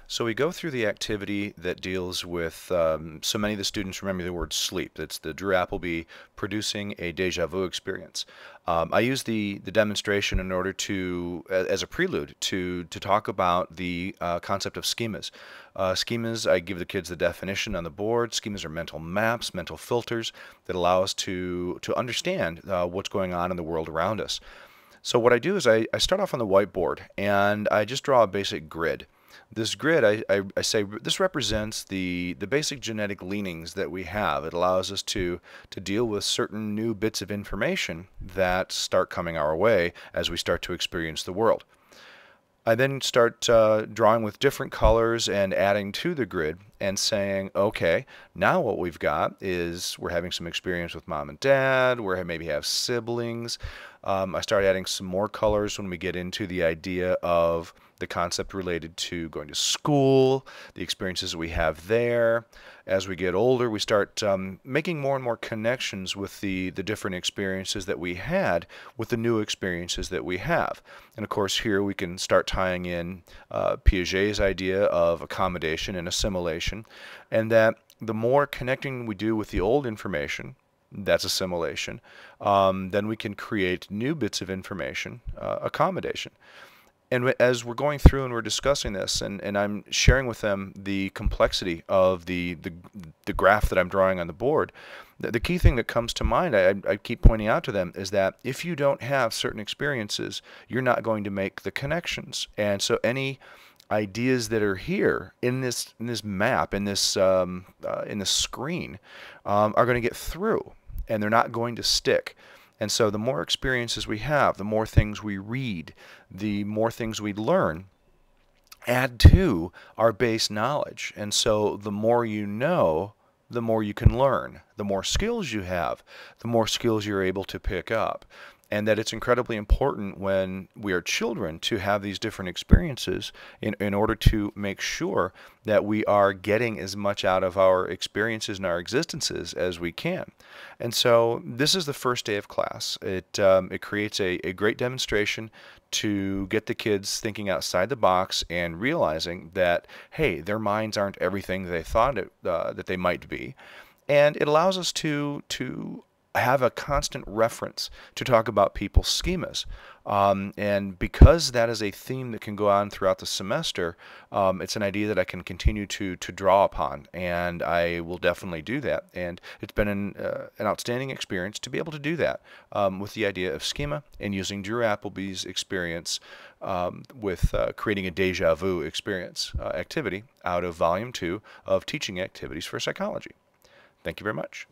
So we go through the activity that deals with, so many of the students remember the word sleep. That's the Drew Appleby producing a deja vu experience. I use the demonstration in order to, as a prelude, to talk about the concept of schemas. Schemas, I give the kids the definition on the board. Schemas are mental maps, mental filters that allow us to understand what's going on in the world around us. So what I do is I start off on the whiteboard and I just draw a basic grid. This grid, I say, this represents the basic genetic leanings that we have. It allows us to deal with certain new bits of information that start coming our way as we start to experience the world. I then start drawing with different colors and adding to the grid and saying, okay, now what we've got is we're having some experience with mom and dad, we maybe have siblings. I start adding some more colors when we get into the idea of the concept related to going to school, the experiences that we have there. As we get older, we start making more and more connections with the different experiences that we had with the new experiences that we have. And of course, here we can start tying in Piaget's idea of accommodation and assimilation, and that the more connecting we do with the old information, that's assimilation, then we can create new bits of information, accommodation. And as we're going through and we're discussing this, and I'm sharing with them the complexity of the graph that I'm drawing on the board, the key thing that comes to mind, I keep pointing out to them, is that if you don't have certain experiences, you're not going to make the connections. And so any ideas that are here in this map, in this screen, are going to get through, and they're not going to stick. And so the more experiences we have, the more things we read, the more things we learn, add to our base knowledge. And so the more you know, the more you can learn. The more skills you have, the more skills you're able to pick up. And that it's incredibly important when we are children to have these different experiences in order to make sure that we are getting as much out of our experiences and our existences as we can. And so this is the first day of class. It creates a great demonstration to get the kids thinking outside the box and realizing that, hey, their minds aren't everything they thought that they might be. And it allows us to have a constant reference to talk about people's schemas. And because that is a theme that can go on throughout the semester, it's an idea that I can continue to draw upon, and I will definitely do that. And it's been an outstanding experience to be able to do that with the idea of schema and using Drew Appleby's experience with creating a deja vu experience activity out of Volume 2 of Teaching Activities for Psychology. Thank you very much.